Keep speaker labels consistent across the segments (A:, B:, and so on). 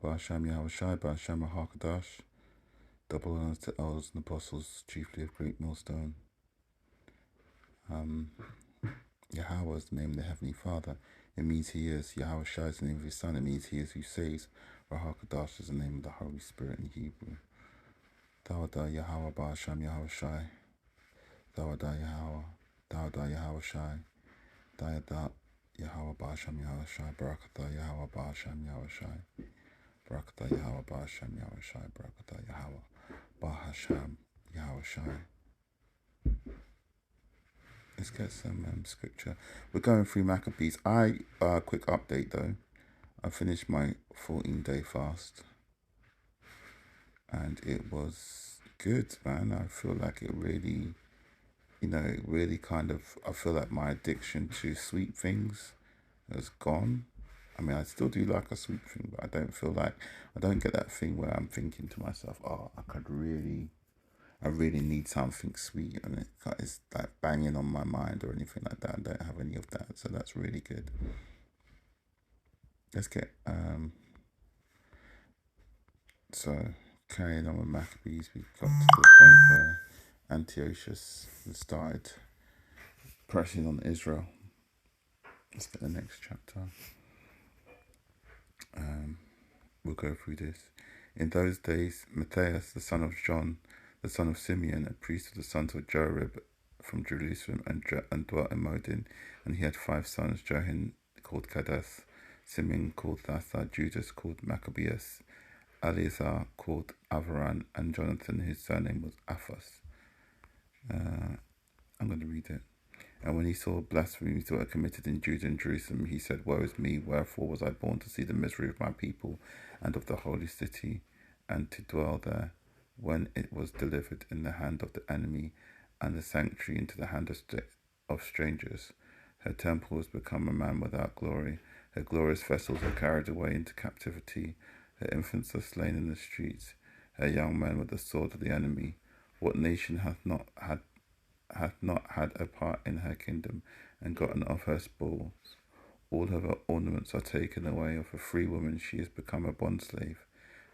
A: Ba'asham Yahushai, Ba'asham HaKadosh. Double honors to elders and apostles, chiefly of Great Millstone. Yahweh is the name of the Heavenly Father. It means He is. Yahushai is the name of His Son. It means He is who saves. HaKadosh is the name of the Holy Spirit in Hebrew. Dawada Yahweh Ba'asham Yahushai. Dawada Yahweh. Dawada Yahushai. Dawada Yahweh Ba'asham Yahushai. Barakatah Yahweh Ba'asham Yahushai. Barakatah Yahweh Ba'asham Yahushai. Barakatah Yahweh Ba'asham Yahushai. Let's get some scripture. We're going through Maccabees. Quick update though. I finished my 14-day fast. And it was good, man. I feel like it really, really kind of, I feel like my addiction to sweet things has gone. I mean, I still do like a sweet thing, but I don't get that thing where I'm thinking to myself, oh, I really need something sweet, and it's like banging on my mind or anything like that. I don't have any of that, so that's really good. Let's get so carrying on with Maccabees, we got to the point where Antiochus started pressing on Israel. Let's get the next chapter. We'll go through this. In those days, Matthias, the son of John, the son of Simeon, a priest of the sons of Jorib from Jerusalem, and dwelt in Modin, and he had 5 sons: Johan called Kadas, Simeon called Thassa, Judas called Maccabeus, Eleazar called Avaran, and Jonathan, whose surname was Aphos. I'm going to read it. And when he saw blasphemies that were committed in Judah and Jerusalem, he said, Woe is me, wherefore was I born to see the misery of my people and of the holy city, and to dwell there, when it was delivered in the hand of the enemy, and the sanctuary into the hand of strangers. Her temple has become a man without glory. Her glorious vessels are carried away into captivity. Her infants are slain in the streets. Her young men with the sword of the enemy. What nation hath not had a part in her kingdom, and gotten of her spoils? All of her ornaments are taken away. Of a free woman she has become a bondslave.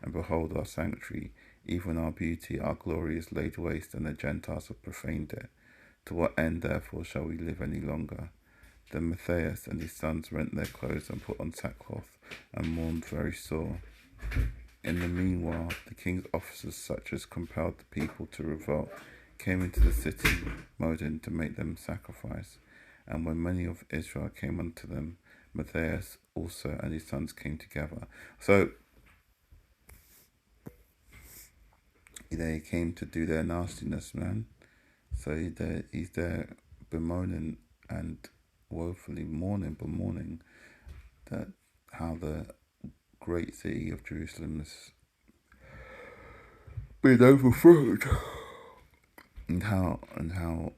A: And behold, our sanctuary, even our beauty, our glory is laid waste, and the Gentiles have profaned it. To what end, therefore, shall we live any longer? Then Matthias and his sons rent their clothes and put on sackcloth, and mourned very sore. In the meanwhile, the king's officers, such as compelled the people to revolt, came into the city, Modin, to make them sacrifice. And when many of Israel came unto them, Matthias also and his sons came together. So they came to do their nastiness, man. So he's there bemoaning and woefully mourning that how the great city of Jerusalem has been overthrown, and how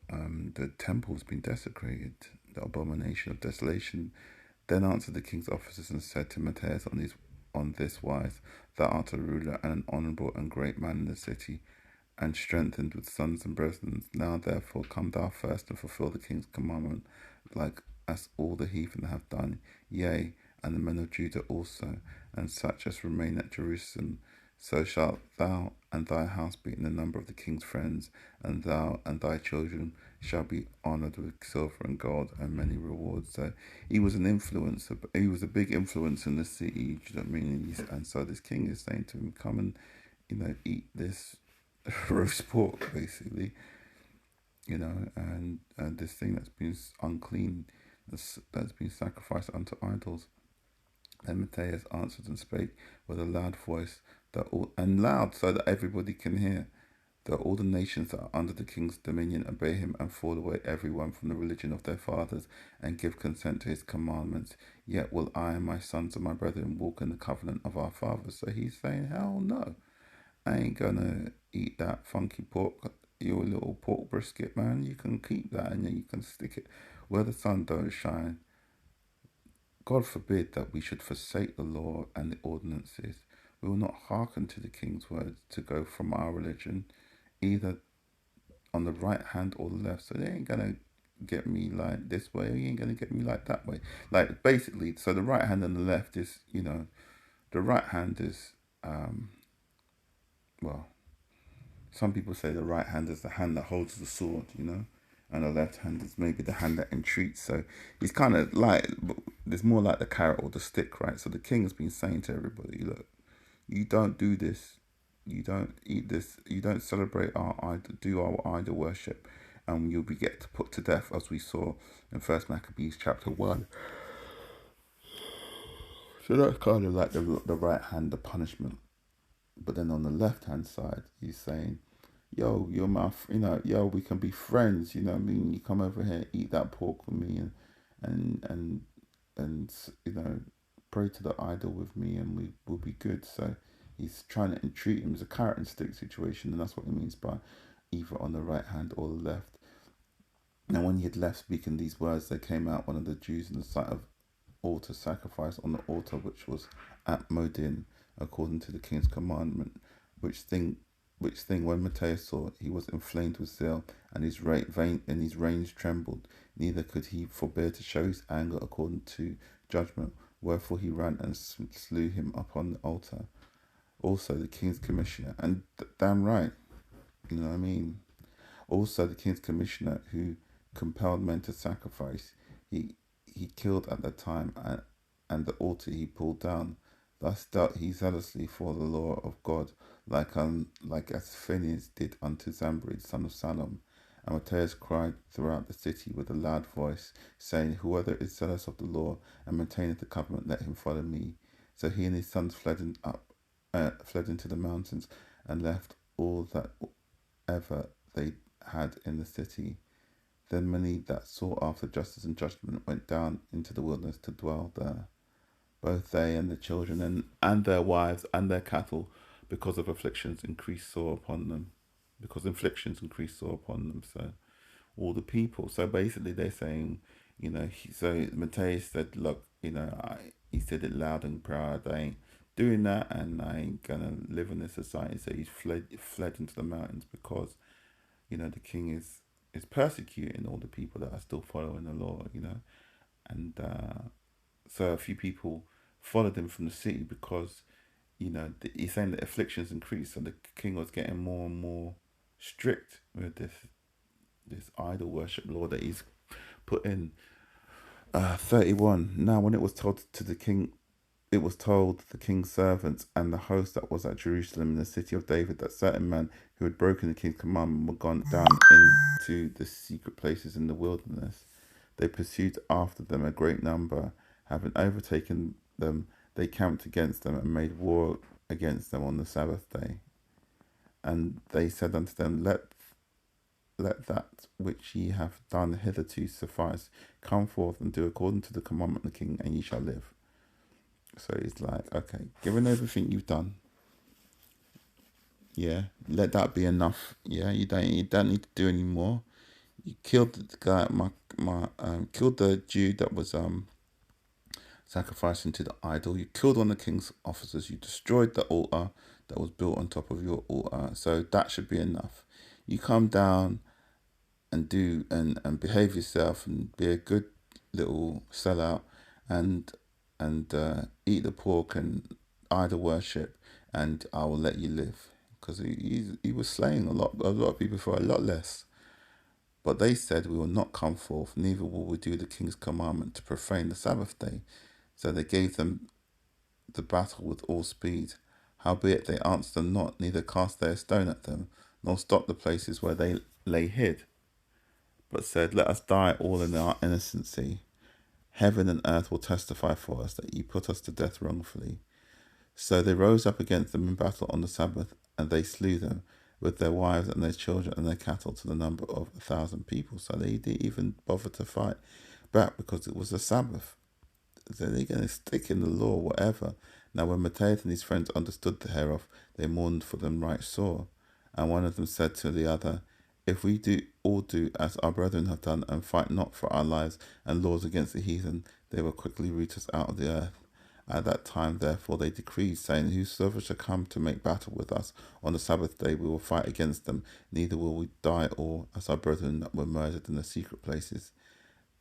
A: the temple has been desecrated, the abomination of desolation. Then answered the king's officers and said to Matthias on this wise, Thou art a ruler and an honourable and great man in the city, and strengthened with sons and brethren. Now therefore come thou first and fulfil the king's commandment, like as all the heathen have done, yea, and the men of Judah also, and such as remain at Jerusalem. So shalt thou and thy house be in the number of the king's friends, and thou and thy children shall be honoured with silver and gold and many rewards. So he was an influencer. He was a big influence in the city. Do you know what I mean? And so this king is saying to him, come and eat this roast pork, basically. And this thing that's been unclean, that's been sacrificed unto idols. Then Matthias answered and spake with a loud voice, loud so that everybody can hear, that all the nations that are under the king's dominion obey him and fall away every one from the religion of their fathers and give consent to his commandments. Yet will I and my sons and my brethren walk in the covenant of our fathers. So he's saying, hell no, I ain't gonna eat that funky pork, your little pork brisket, man. You can keep that and then you can stick it where the sun don't shine. God forbid that we should forsake the law and the ordinances. We will not hearken to the king's words to go from our religion, either on the right hand or the left. So they ain't going to get me like this way, he ain't going to get me like that way. Like basically, so the right hand and the left is, The right hand is, um, well, some people say the right hand is the hand that holds the sword, and the left hand is maybe the hand that entreats. So he's kind of like, there's more like the carrot or the stick, right? So the king has been saying to everybody, look, you don't do this, you don't eat this, you don't celebrate our idol, do our idol worship, and you'll be get put to death, as we saw in First Maccabees chapter 1. So that's kind of like the right hand, the punishment. But then on the left hand side, he's saying, yo, you're yo, we can be friends, you know what I mean? You come over here, eat that pork with me, and and and pray to the idol with me, and we will be good. So he's trying to entreat him. It's a carrot and stick situation, and that's what he means by either on the right hand or the left. Now, when he had left speaking these words, there came out one of the Jews in the sight of altar sacrifice on the altar which was at Modin, according to the king's commandment. Which thing when Matthias saw, he was inflamed with zeal, and his reins trembled. Neither could he forbear to show his anger according to judgment. Wherefore he ran and slew him upon the altar. Also the king's commissioner, and damn right, you know what I mean. Also the king's commissioner who compelled men to sacrifice, he killed at the time, and the altar he pulled down. Thus dealt he zealously for the law of God, like as Phineas did unto Zambri, son of Salom. And Matthias cried throughout the city with a loud voice, saying, whoever is zealous of the law and maintaineth the covenant, let him follow me. So he and his sons fled into the mountains, and left all that ever they had in the city. Then many that sought after justice and judgment went down into the wilderness to dwell there, both they and the children, and their wives and their cattle, because of afflictions increased sore upon them. Because inflictions increased sore upon them. So all the people. So basically they're saying, so Matthias said, look, he said it loud and proud, I ain't doing that, and I ain't gonna live in this society. So he's fled into the mountains because, the king is persecuting all the people that are still following the law, and so a few people followed him from the city because, he's saying that afflictions increased, so the king was getting more and more strict with this idol worship law that he's put in. 31. Now, when it was told the king's servants and the host that was at Jerusalem in the city of David that certain men who had broken the king's commandment were gone down into the secret places in the wilderness. They pursued after them a great number. Having overtaken them, they camped against them and made war against them on the Sabbath day. And they said unto them, Let that which ye have done hitherto suffice. Come forth and do according to the commandment of the king, and ye shall live. So it's like, okay, given everything you've done, yeah, let that be enough. Yeah, you don't need to do any more. You killed the guy, killed the Jew that was sacrificing to the idol. You killed one of the king's officers. You destroyed the altar that was built on top of your altar. So that should be enough. You come down and do and behave yourself and be a good little sellout and eat the pork and idol worship, and I will let you live. Because he was slaying a lot of people for a lot less. But they said, we will not come forth, neither will we do the king's commandment to profane the Sabbath day. So they gave them the battle with all speed. Howbeit they answered them not, neither cast they a stone at them, nor stopped the places where they lay hid, but said, let us die all in our innocency. Heaven and earth will testify for us that ye put us to death wrongfully. So they rose up against them in battle on the Sabbath, and they slew them, with their wives and their children and their cattle, to the number of 1,000 people. So they didn't even bother to fight back because it was the Sabbath. So they're going to stick in the law, whatever. Now when Matthias and his friends understood thereof, they mourned for them right sore. And one of them said to the other, if we all do as our brethren have done, and fight not for our lives and laws against the heathen, they will quickly root us out of the earth. At that time, therefore, they decreed, saying, whosoever shall come to make battle with us on the Sabbath day, we will fight against them, neither will we die all as our brethren that were murdered in the secret places.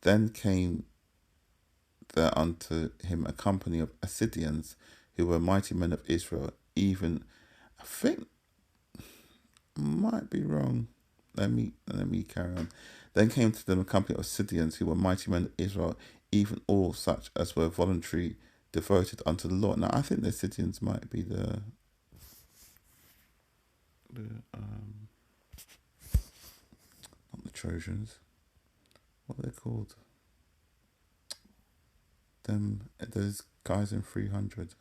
A: Then came there unto him a company of Assyrians, who were mighty men of Israel, even, I think, might be wrong. Let me carry on. Then came to them a company of Scythians, who were mighty men of Israel, even all such as were voluntary devoted unto the Lord. Now I think the Scythians might be the not the Trojans. What are they called? Those guys in 300.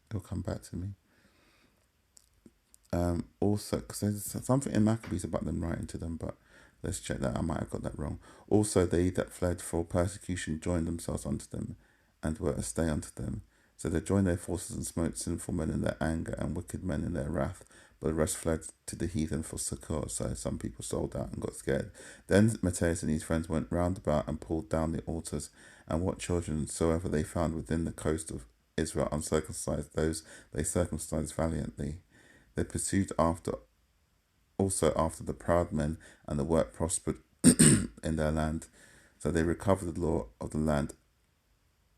A: It'll come back to me. Also, because there's something in Maccabees about them writing to them, but let's check that. I might have got that wrong. Also, they that fled for persecution joined themselves unto them, and were a stay unto them. So they joined their forces and smote sinful men in their anger and wicked men in their wrath. But the rest fled to the heathen for succour. So some people sold out and got scared. Then Matthias and his friends went round about and pulled down the altars, and what children soever they found within the coast of Israel uncircumcised, those they circumcised valiantly. They pursued after the proud men, and the work prospered in their land. So they recovered the law of the land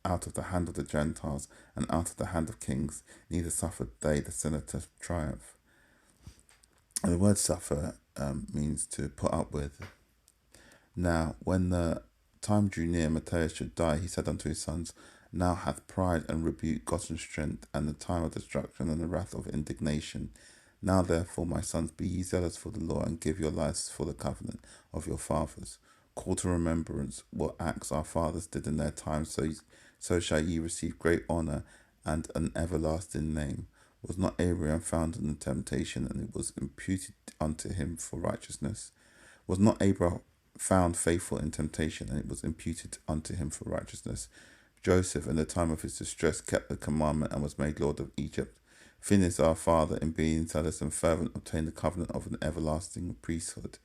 A: out of the hand of the Gentiles and out of the hand of kings. Neither suffered they the senator triumph. And the word suffer means to put up with. Now, when the time drew near Matthias should die, he said unto his sons, now hath pride and rebuke gotten strength, and the time of destruction and the wrath of indignation. Now therefore, my sons, be ye zealous for the law, and give your lives for the covenant of your fathers. Call to remembrance what acts our fathers did in their time, so shall ye receive great honour and an everlasting name. Was not Abraham found in the temptation, and it was imputed unto him for righteousness? Was not Abraham found faithful in temptation, and it was imputed unto him for righteousness? Joseph, in the time of his distress, kept the commandment and was made Lord of Egypt. Phinehas, our father, in being zealous and fervent, obtained the covenant of an everlasting priesthood.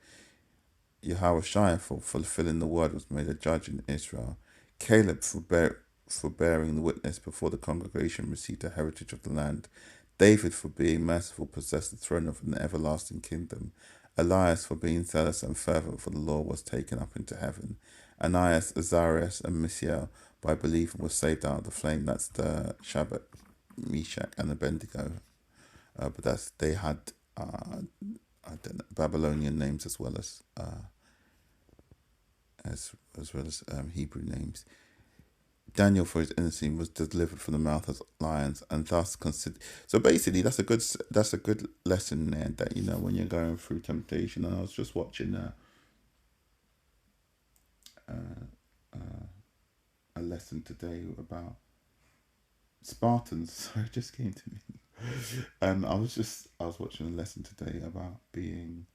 A: Yahushua, for fulfilling the word, was made a judge in Israel. Caleb, for bearing the witness before the congregation, received a heritage of the land. David, for being merciful, possessed the throne of an everlasting kingdom. Elias, for being zealous and fervent for the law, was taken up into heaven. Ananias, Azarias, and Mishael, by believing, were saved out of the flame. That's the Shabbat, Meshach, and Abednego. But they had I don't know, Babylonian names as well as Hebrew names. Daniel, for his innocency, was delivered from the mouth of lions, and thus considered. So basically, that's a good lesson there. That when you're going through temptation. And I was just watching a lesson today about Spartans. So it just came to me, and I was watching a lesson today about being,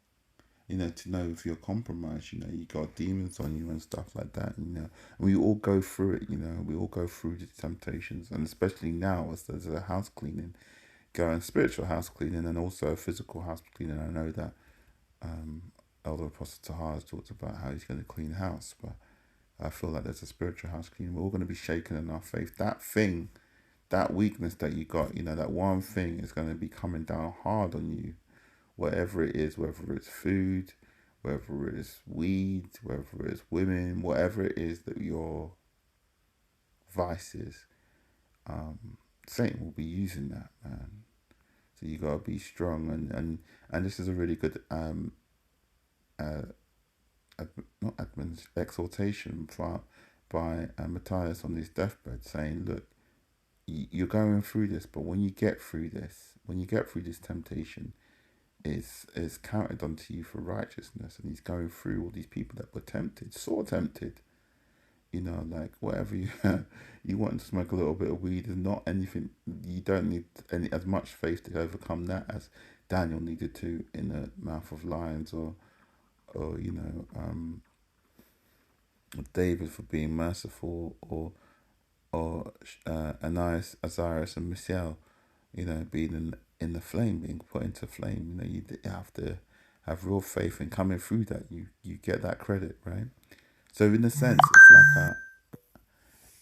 A: to know if you're compromised. You got demons on you and stuff like that. And we all go through it. We all go through the temptations, and especially now as there's a house cleaning, going spiritual house cleaning and also a physical house cleaning. I know that Elder Apostle Tahar has talked about how he's going to clean house, but I feel like there's a spiritual house cleaning. We're all going to be shaken in our faith. That weakness that you got, that one thing is going to be coming down hard on you. Whatever it is, whether it's food, whether it's weed, whether it's women, whatever it is that your vice is, Satan will be using that, man. So you gotta be strong, and this is a really good exhortation by Matthias on his deathbed, saying, look, you're going through this, but when you get through this temptation, is counted unto you for righteousness. And he's going through all these people that were tempted, sore tempted. Like whatever you want to smoke a little bit of weed is not anything. You don't need as much faith to overcome that as Daniel needed to in the mouth of lions, or David for being merciful, or Ananias, Azarias, and Mishael, being in the flame, being put into flame. You have to have real faith, and coming through that, you get that credit, right? So in a sense, it's like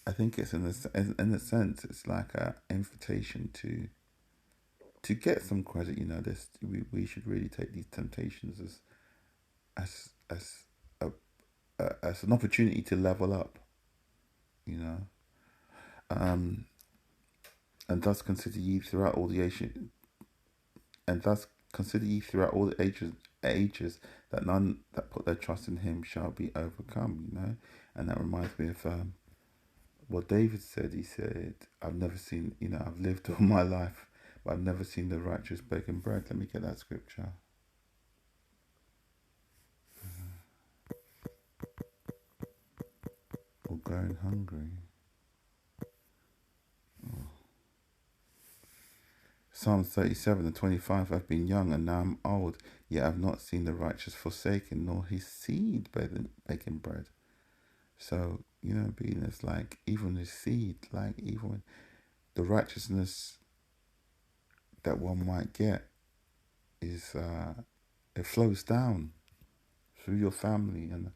A: I think it's in a sense, it's like an invitation to get some credit. This we should really take these temptations as an opportunity to level up. And thus consider ye throughout all the ages, and thus consider ye throughout all the ages that none that put their trust in him shall be overcome. And that reminds me of what David said. He said, "I've never seen, I've lived all my life, but I've never seen the righteous begging bread." Let me get that scripture. Or going hungry. Psalms 37:25. I've been young and now I'm old, yet I've not seen the righteous forsaken, nor his seed baking bread. So, being it's like even his seed, like even the righteousness that one might get is it flows down through your family and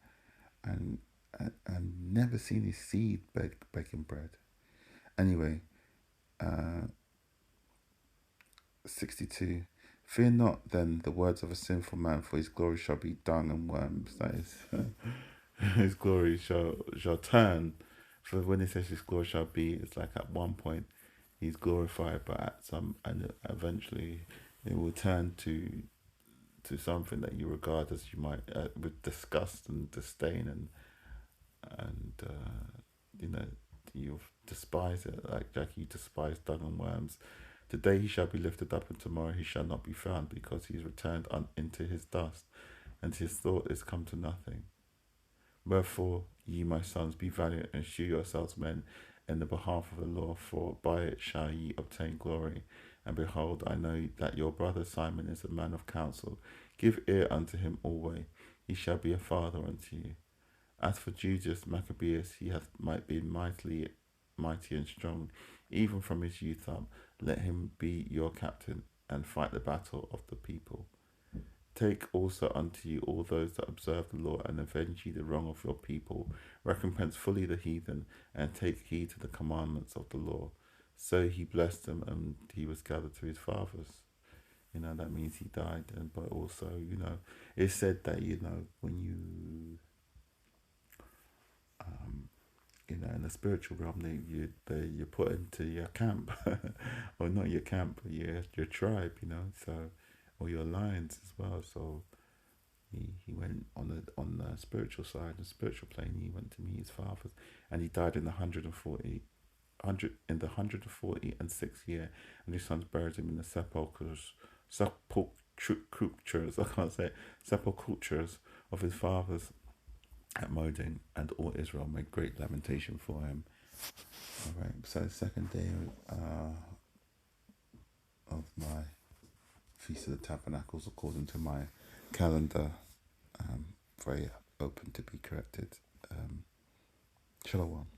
A: and never seen his seed baking bread. Anyway, 62. Fear not then the words of a sinful man, for his glory shall be dung and worms. That is, his glory shall turn. For when it says his glory shall be, it's like at one point he's glorified, but and eventually it will turn to something that you regard as you might with disgust and disdain and you despise it, like you despise dung and worms. Today he shall be lifted up, and tomorrow he shall not be found, because he is returned into his dust, and his thought is come to nothing. Wherefore, ye my sons, be valiant, and shew yourselves men in the behalf of the law, for by it shall ye obtain glory. And behold, I know that your brother Simon is a man of counsel. Give ear unto him always. He shall be a father unto you. As for Judas Maccabeus, he hath been mighty and strong, even from his youth up. Let him be your captain, and fight the battle of the people. Take also unto you all those that observe the law, and avenge ye the wrong of your people. Recompense fully the heathen, and take heed to the commandments of the law. So he blessed them, and he was gathered to his fathers. That means he died. But also, it's said that, when you in the spiritual realm, you're put into your camp, or not your camp, but your tribe, so, or your alliance as well. So he went on the spiritual side, the spiritual plane. He went to meet his fathers, and he died in the 146th year, and his sons buried him in the sepulchres. I can't say it, sepulchres of his fathers at Modin, and all Israel made great lamentation for him. All right, so the second day of my Feast of the Tabernacles, according to my calendar, very open to be corrected. Shalom.